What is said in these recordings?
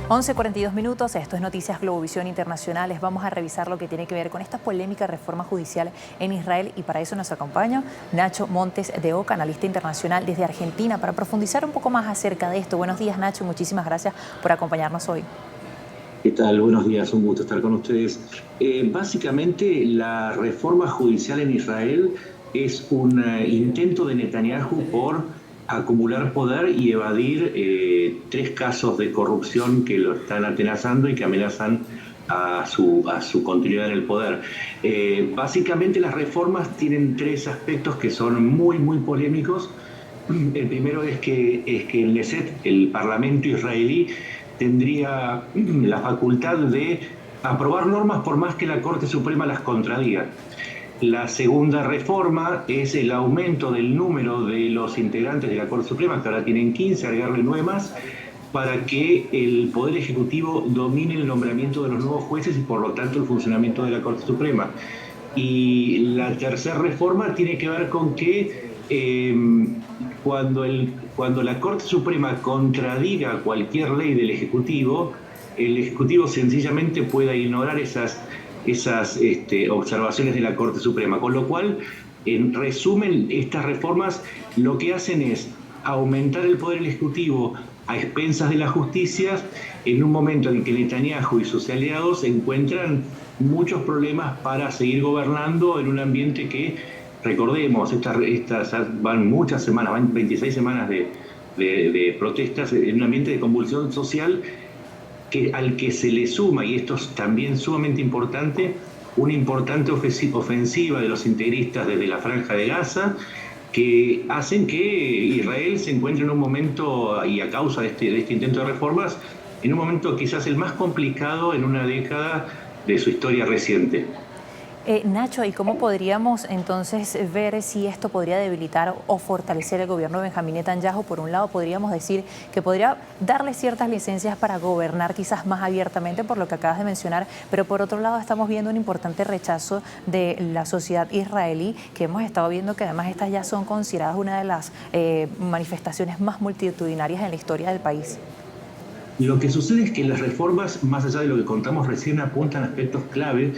11:42 minutos, esto es Noticias Globovisión Internacionales. Vamos a revisar lo que tiene que ver con esta polémica reforma judicial en Israel y para eso nos acompaña Nacho Montes de Oca, analista internacional desde Argentina, para profundizar un poco más acerca de esto. Buenos días, Nacho, muchísimas gracias por acompañarnos hoy. ¿Qué tal? Buenos días, un gusto estar con ustedes. Básicamente, la reforma judicial en Israel es un intento de Netanyahu por acumular poder y evadir 3 casos de corrupción que lo están atenazando y que amenazan a su continuidad en el poder. Básicamente, las reformas tienen 3 aspectos que son muy polémicos. El primero es que el Knesset, el Parlamento israelí, tendría la facultad de aprobar normas por más que la Corte Suprema las contradiga. La segunda reforma es el aumento del número de los integrantes de la Corte Suprema, que ahora tienen 15, agregarle 9 más, para que el Poder Ejecutivo domine el nombramiento de los nuevos jueces y por lo tanto el funcionamiento de la Corte Suprema. Y la tercera reforma tiene que ver con que cuando la Corte Suprema contradiga cualquier ley del Ejecutivo, el Ejecutivo sencillamente pueda ignorar esas observaciones de la Corte Suprema. Con lo cual, en resumen, estas reformas lo que hacen es aumentar el poder del Ejecutivo a expensas de la justicia en un momento en que Netanyahu y sus aliados encuentran muchos problemas para seguir gobernando en un ambiente que, recordemos, estas van muchas semanas, van 26 semanas de protestas, en un ambiente de convulsión social al que se le suma, y esto es también sumamente importante, una importante ofensiva de los integristas desde la Franja de Gaza, que hacen que Israel se encuentre en un momento, y a causa de este intento de reformas, en un momento quizás el más complicado en una década de su historia reciente. Nacho, ¿y cómo podríamos entonces ver si esto podría debilitar o fortalecer el gobierno de Benjamín Netanyahu? Por un lado, podríamos decir que podría darle ciertas licencias para gobernar quizás más abiertamente, por lo que acabas de mencionar, pero por otro lado estamos viendo un importante rechazo de la sociedad israelí, que hemos estado viendo que además estas ya son consideradas una de las manifestaciones más multitudinarias en la historia del país. Lo que sucede es que las reformas, más allá de lo que contamos recién, apuntan a aspectos clave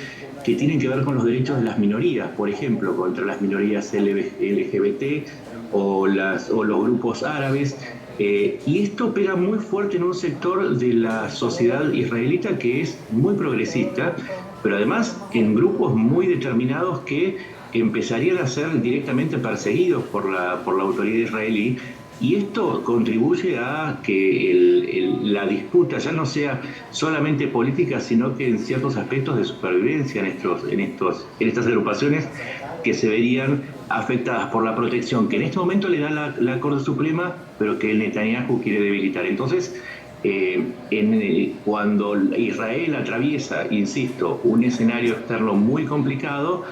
que tienen que ver con los derechos de las minorías, por ejemplo, contra las minorías LGBT o los grupos árabes. Y esto pega muy fuerte en un sector de la sociedad israelita que es muy progresista, pero además en grupos muy determinados que empezarían a ser directamente perseguidos por la autoridad israelí. Y esto contribuye a que la disputa ya no sea solamente política, sino que en ciertos aspectos de supervivencia en estas agrupaciones que se verían afectadas por la protección que en este momento le da la Corte Suprema, pero que el Netanyahu quiere debilitar. Entonces, cuando Israel atraviesa, insisto, un escenario externo muy complicado,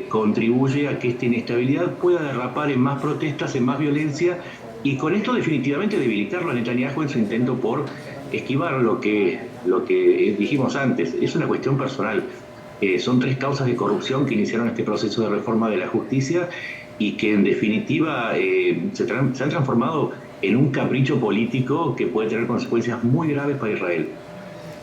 contribuye a que esta inestabilidad pueda derrapar en más protestas, en más violencia, y con esto definitivamente debilitarlo a Netanyahu en su intento por esquivar lo que dijimos antes. Es una cuestión personal. Son 3 causas de corrupción que iniciaron este proceso de reforma de la justicia y que en definitiva se han transformado en un capricho político que puede tener consecuencias muy graves para Israel.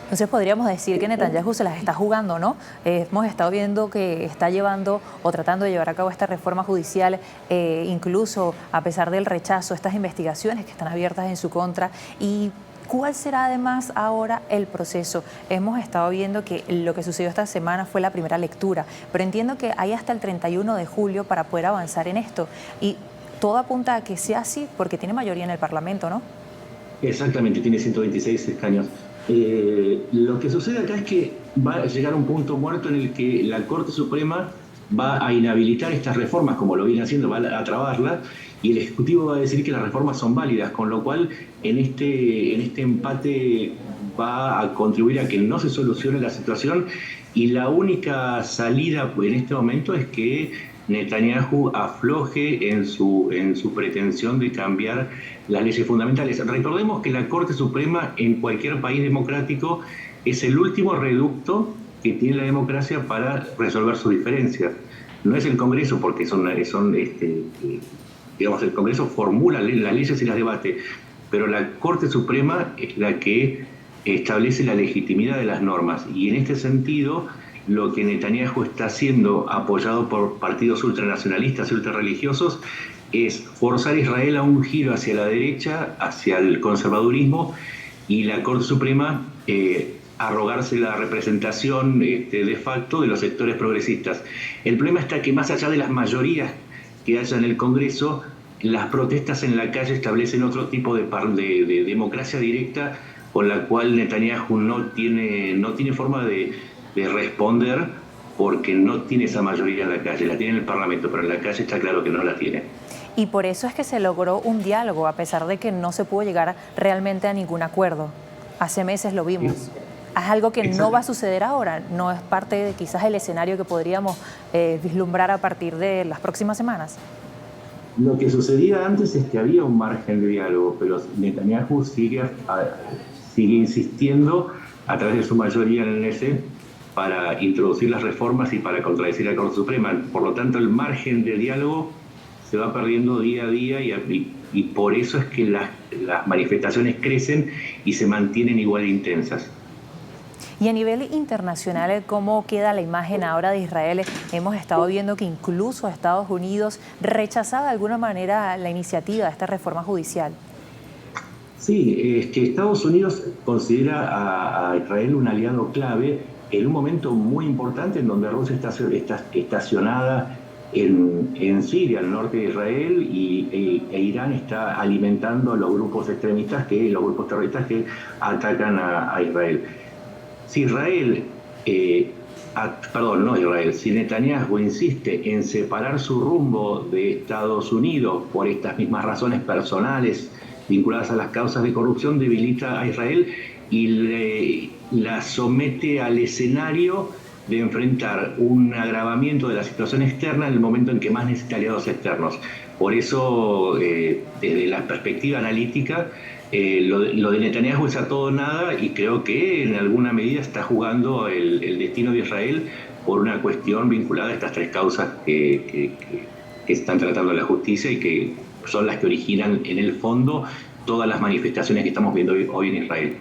Entonces podríamos decir que Netanyahu se las está jugando, ¿no? Hemos estado viendo que está llevando o tratando de llevar a cabo esta reforma judicial, incluso a pesar del rechazo, estas investigaciones que están abiertas en su contra. ¿Y cuál será además ahora el proceso? Hemos estado viendo que lo que sucedió esta semana fue la primera lectura, pero entiendo que hay hasta el 31 de julio para poder avanzar en esto. Y todo apunta a que sea así porque tiene mayoría en el Parlamento, ¿no? Exactamente, tiene 126 escaños. Lo que sucede acá es que va a llegar un punto muerto en el que la Corte Suprema va a inhabilitar estas reformas, como lo viene haciendo, va a trabarlas, y el Ejecutivo va a decir que las reformas son válidas, con lo cual en este empate va a contribuir a que no se solucione la situación, y la única salida en este momento es que Netanyahu afloje en su pretensión de cambiar las leyes fundamentales. Recordemos que la Corte Suprema en cualquier país democrático es el último reducto que tiene la democracia para resolver sus diferencias. No es el Congreso, porque digamos, el Congreso formula las leyes y las debate, pero la Corte Suprema es la que establece la legitimidad de las normas. Y en este sentido, lo que Netanyahu está haciendo, apoyado por partidos ultranacionalistas y ultrarreligiosos, es forzar a Israel a un giro hacia la derecha, hacia el conservadurismo, y la Corte Suprema arrogarse la representación de facto de los sectores progresistas. El problema está que más allá de las mayorías que haya en el Congreso, las protestas en la calle establecen otro tipo de democracia directa con la cual Netanyahu no tiene forma de responder, porque no tiene esa mayoría en la calle. La tiene en el Parlamento, pero en la calle está claro que no la tiene. Y por eso es que se logró un diálogo, a pesar de que no se pudo llegar realmente a ningún acuerdo. Hace meses lo vimos. Sí. Es algo que Exacto. no va a suceder ahora, no es parte de quizás el escenario que podríamos vislumbrar a partir de las próximas semanas. Lo que sucedía antes es que había un margen de diálogo, pero Netanyahu sigue insistiendo a través de su mayoría en el Knesset para introducir las reformas y para contradecir a la Corte Suprema. Por lo tanto, el margen de diálogo se va perdiendo día a día y por eso es que las manifestaciones crecen y se mantienen igual de intensas. Y a nivel internacional, ¿cómo queda la imagen ahora de Israel? Hemos estado viendo que incluso Estados Unidos rechazaba de alguna manera la iniciativa de esta reforma judicial. Sí, es que Estados Unidos considera a Israel un aliado clave en un momento muy importante en donde Rusia está estacionada en Siria, al norte de Israel, e Irán está alimentando a los grupos extremistas, los grupos terroristas que atacan a Israel. Si si Netanyahu insiste en separar su rumbo de Estados Unidos por estas mismas razones personales vinculadas a las causas de corrupción, debilita a Israel y la somete al escenario de enfrentar un agravamiento de la situación externa en el momento en que más necesita aliados externos. Por eso, desde la perspectiva analítica, lo de Netanyahu es a todo nada, y creo que en alguna medida está jugando el destino de Israel por una cuestión vinculada a estas tres causas que están tratando la justicia y que son las que originan en el fondo todas las manifestaciones que estamos viendo hoy en Israel.